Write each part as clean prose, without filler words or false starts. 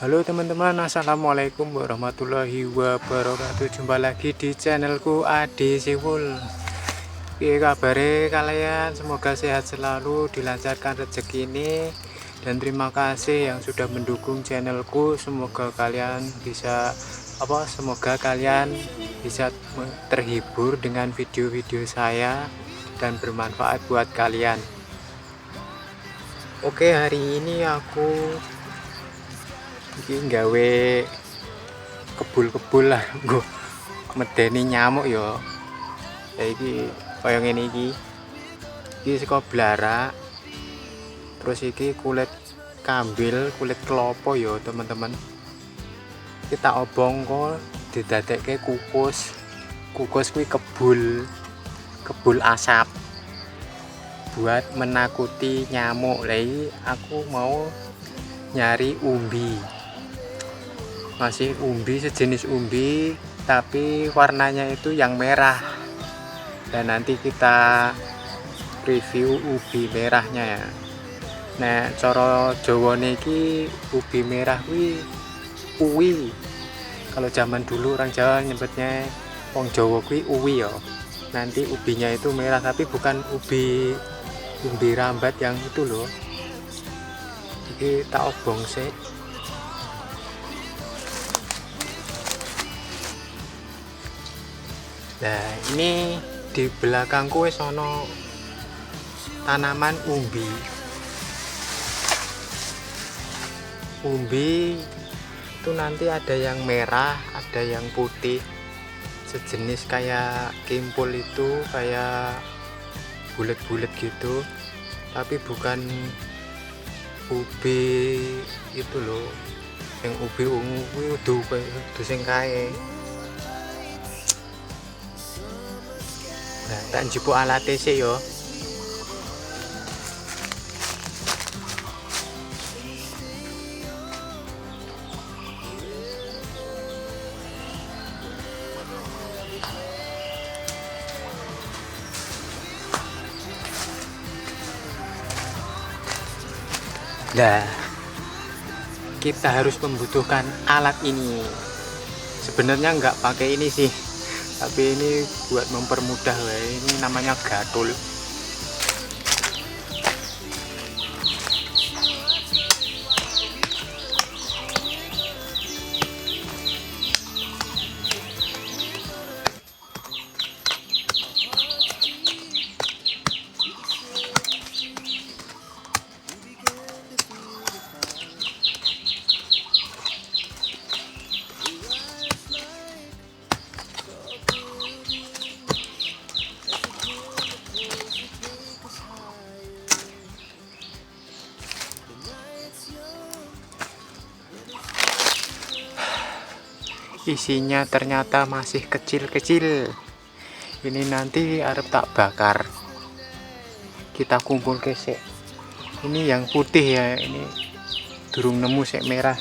Halo teman-teman, assalamualaikum warahmatullahi wabarakatuh. Jumpa lagi di channelku Adi Siwul. Oke, kabare kalian, semoga sehat selalu, dilancarkan rezeki ini, dan terima kasih yang sudah mendukung channelku. Semoga kalian bisa terhibur dengan video-video saya dan bermanfaat buat kalian. Oke, hari ini aku gawe kebul-kebul lah, nggo medeni nyamuk ya. Iki kaya ngene iki saka blarak, terus iki kulit kambil, kulit klopo ya teman-teman. Kita obong kok didadekke kukus kuwi kebul asap buat menakuti nyamuk. Lah aku mau nyari umbi, masih umbi, sejenis umbi tapi warnanya itu yang merah, dan nanti kita review ubi merahnya ya. Nah, cara Jawane iki ubi merah kuwi uwi. Kalau zaman dulu orang Jawa nyebutnya, wong Jawa kuwi uwi ya. Nanti ubinya itu merah, tapi bukan umbi rambat yang itu loh. Iki tak obong sih. Nah, ini di belakangku wis ana tanaman umbi. Umbi itu nanti ada yang merah, ada yang putih, sejenis kayak kimpul, itu kayak bulet-bulet gitu, tapi bukan ubi itu loh, yang ubi ungu kuwi udu sing kae. Nah, tak njupuk alate sik yo. Nah, kita harus membutuhkan alat ini. Sebenarnya nggak pakai ini sih, tapi ini buat mempermudah. Ini namanya gatul. Isinya ternyata masih kecil-kecil. Ini nanti arep tak bakar. Kita kumpul kesek. Ini yang putih ya, ini durung nemu sek merah.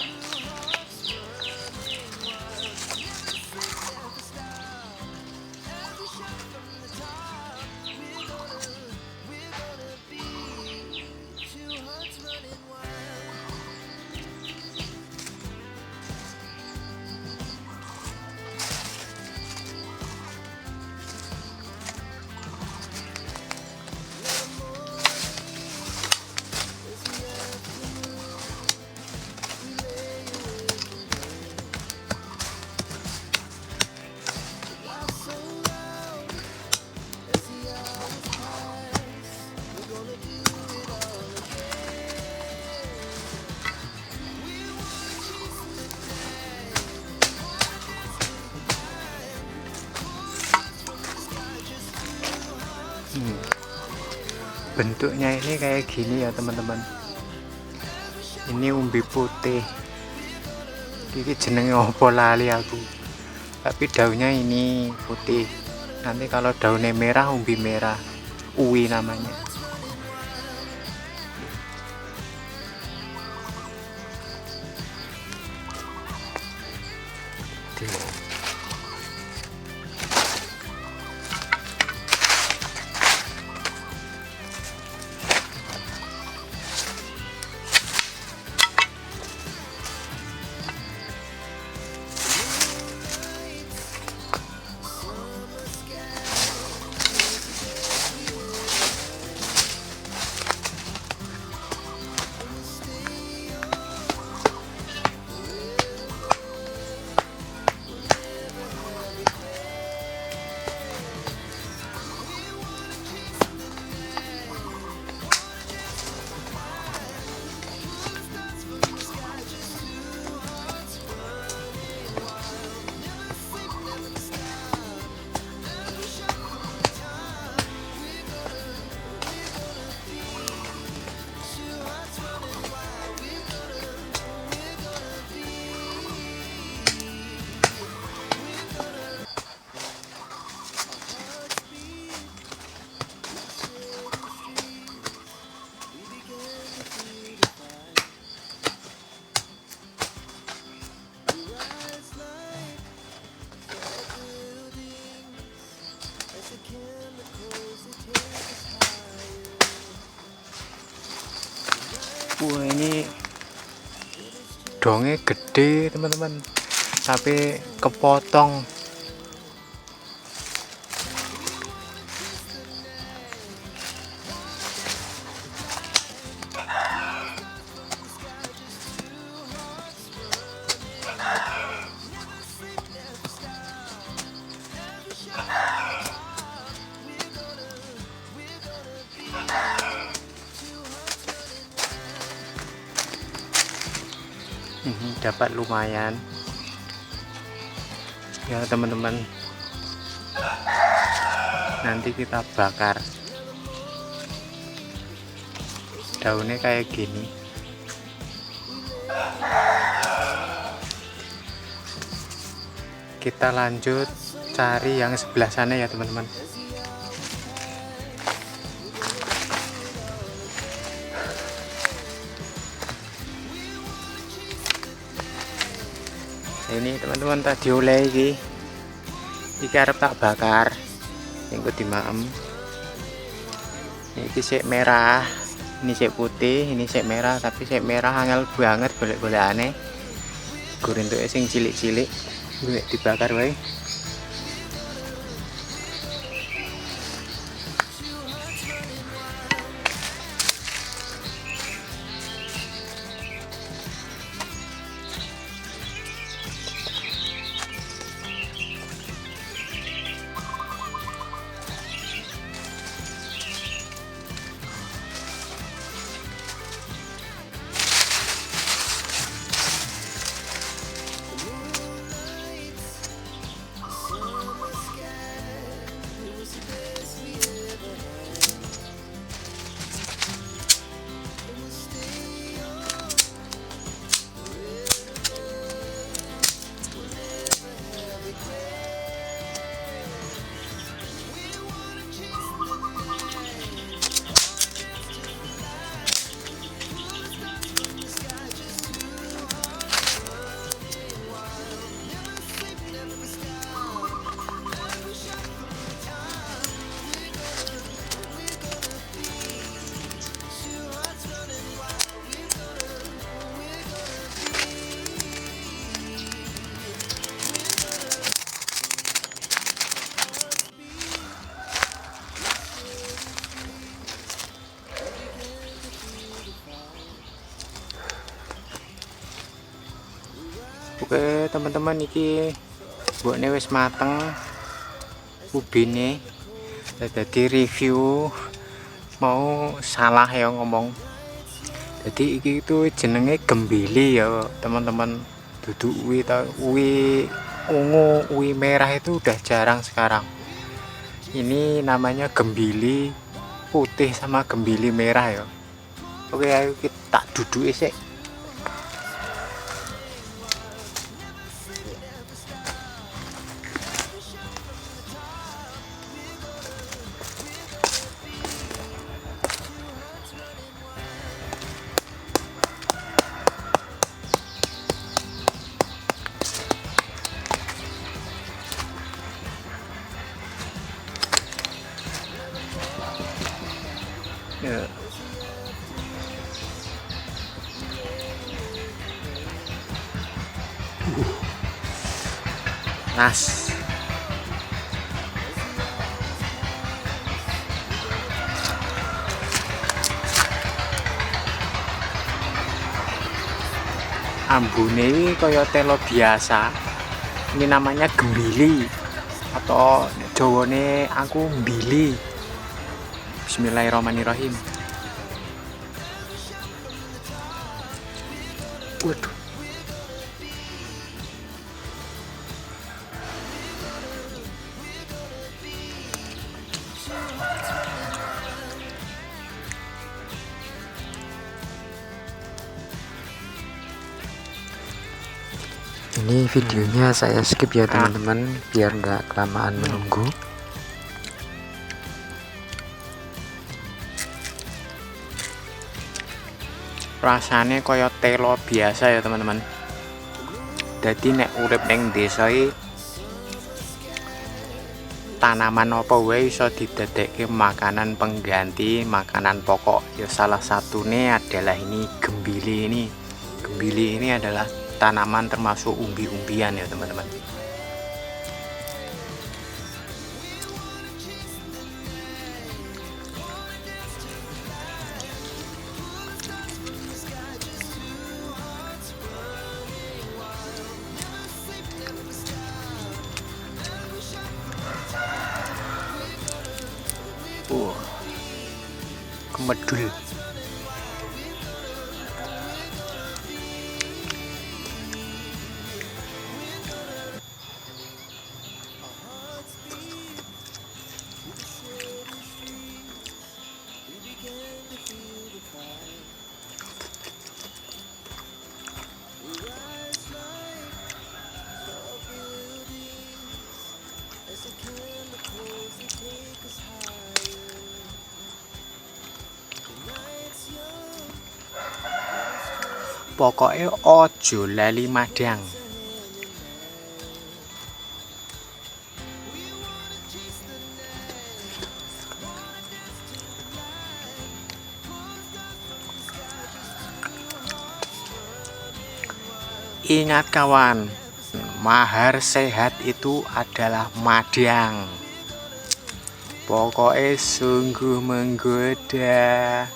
Bentuknya ini kayak gini ya teman-teman. Ini umbi putih. Ini jenenge opo lali aku, tapi daunnya ini putih. Nanti kalau daunnya merah, umbi merah, uwi namanya. godongnya gede teman-teman, tapi kepotong. Dapat lumayan ya teman-teman. Nanti kita bakar daunnya kayak gini. Kita lanjut cari yang sebelah sana ya teman-teman. Ini teman-teman tadi oleh iki arep tak bakar minggu di maem. Ini sik merah, ini sik putih, ini sik merah, tapi sik merah angel banget golek-golekane. Gorentuke sing cilik-cilik golek dibakar wae. Oke teman-teman, iki buatnya wis mateng ubine. Jadi review mau salah ya ngomong. Jadi iki itu jenenge gembili ya teman-teman. Duduk uwi ungu, uwi merah itu udah jarang sekarang. Ini namanya gembili putih sama gembili merah ya. Oke, ayo kita duduk sih. Ya. Nas. Ambune iki kaya telo biasa. Ini namanya gembili atau Jawane aku mbili. Bismillahirrahmanirrahim. Waduh. Ini videonya saya skip ya teman-teman, biar nggak kelamaan menunggu. Rasanya kaya telo biasa ya teman-teman. Jadi nek urip ning desa iki tanaman apa wae iso didadekke makanan pengganti, makanan pokok. Ya salah satunya adalah ini gembili ini. Gembili ini adalah tanaman termasuk umbi-umbian ya teman-teman. Kemedul. Pokoknya ojo lali madang. Ingat kawan, mahar sehat itu adalah madang. Pokoknya sungguh menggoda.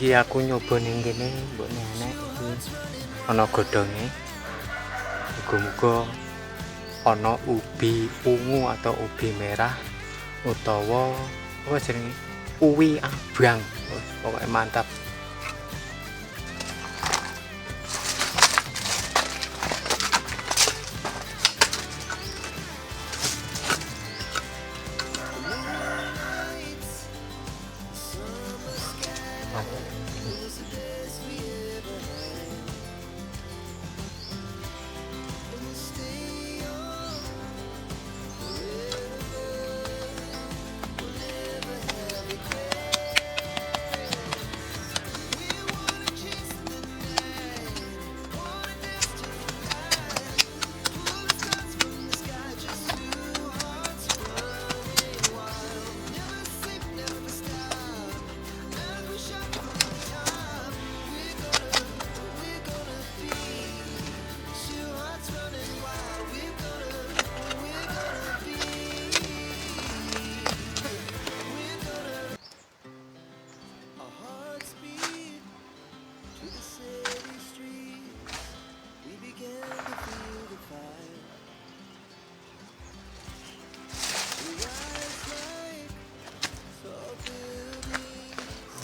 Iki aku nyoba ning kene mbok nenek iki ana godhonge. Muga-muga ana ubi ungu atau ubi merah utawa apa jenenge uwi abang. Pokoknya mantap.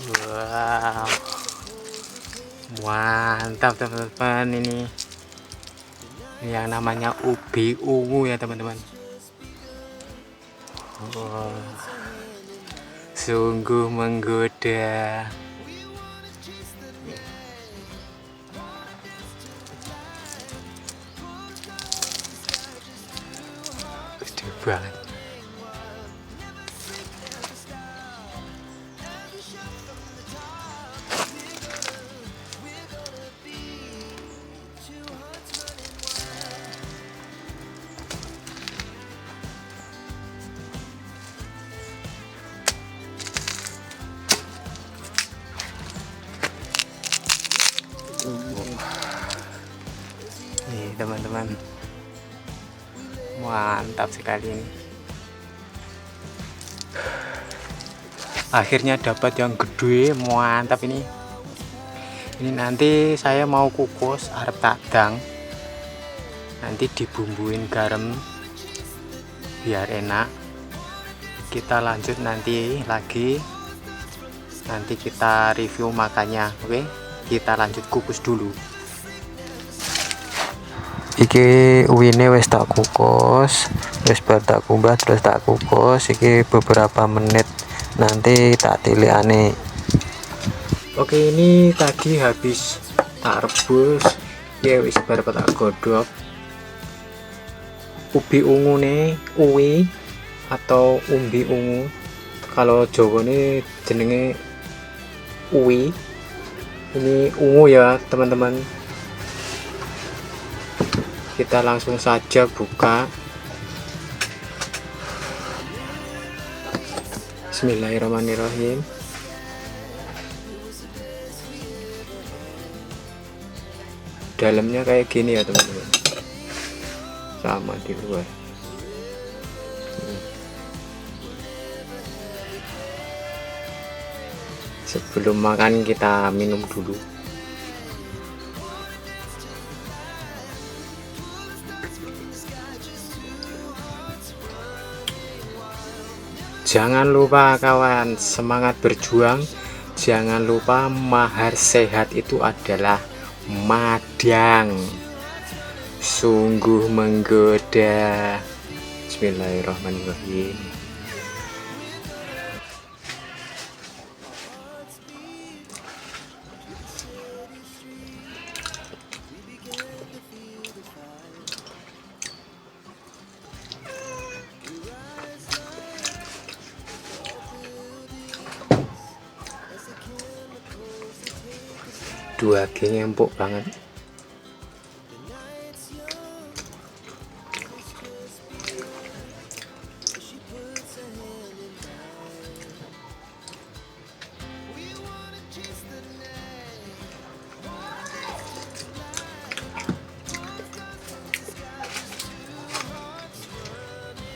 Wow, mantap teman-teman. Ini yang namanya ubi ungu ya teman-teman. Wow, sungguh menggoda. Gede banget. Nih teman-teman, mantap sekali ini. Akhirnya dapat yang gede, mantap ini. Ini nanti saya mau kukus arep tadang. Nanti dibumbuin garam biar enak. kita lanjut nanti lagi, nanti kita review makannya. Oke, kita lanjut kukus dulu. Iki uwine wis tak kukus, wis bar tak kumbah terus tak kukus. Iki beberapa menit nanti tak tilikane. Oke, ini tadi habis tak rebus ya, wis bar tak godhog. Ubi ungu nih, uwi atau umbi ungu, kalau Jawa nih jenenge uwi. Ini ungu ya teman-teman. Kita langsung saja buka. Bismillahirrahmanirrahim. Dalamnya kayak gini ya teman-teman, sama di luar. Sebelum makan kita minum dulu. Jangan lupa kawan, semangat berjuang. Jangan lupa mahar sehat itu adalah madang. Sungguh menggoda. Bismillahirrahmanirrahim. Dua geng empuk banget.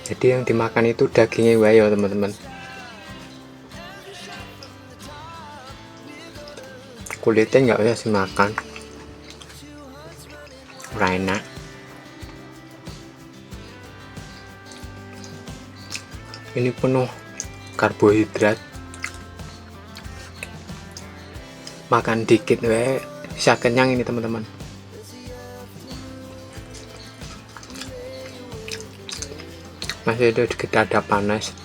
Jadi yang dimakan itu dagingnya wae ya teman-teman. Kulitnya nggak usah dimakan, enak. Ini penuh karbohidrat, makan dikit wae bisa kenyang ini teman-teman. Masih ada dikit ada panas.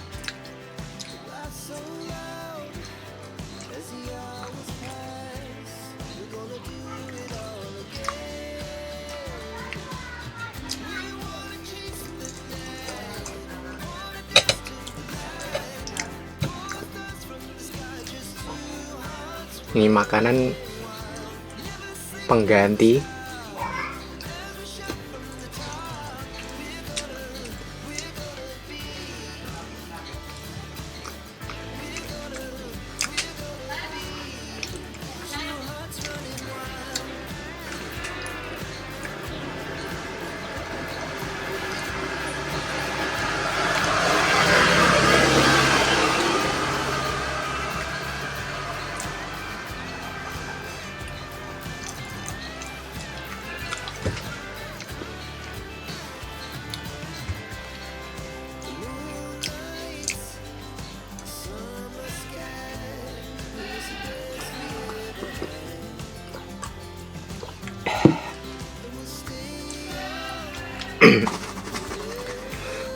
Ini makanan pengganti.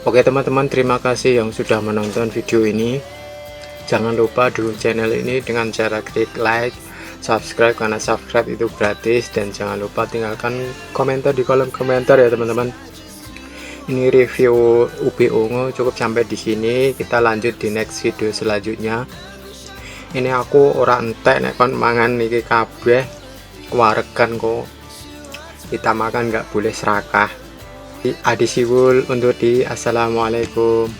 Oke teman-teman, terima kasih yang sudah menonton video ini. Jangan lupa dukung channel ini dengan cara klik like, subscribe, karena subscribe itu gratis. Dan jangan lupa tinggalkan komentar di kolom komentar ya teman-teman. Ini review ubi ungu cukup sampai di sini. Kita lanjut di next video selanjutnya. Ini aku orang entek nek kon mangan niki kabeh waregan kok. Kita makan nggak boleh serakah. Adi Siwul undur diri. Assalamualaikum.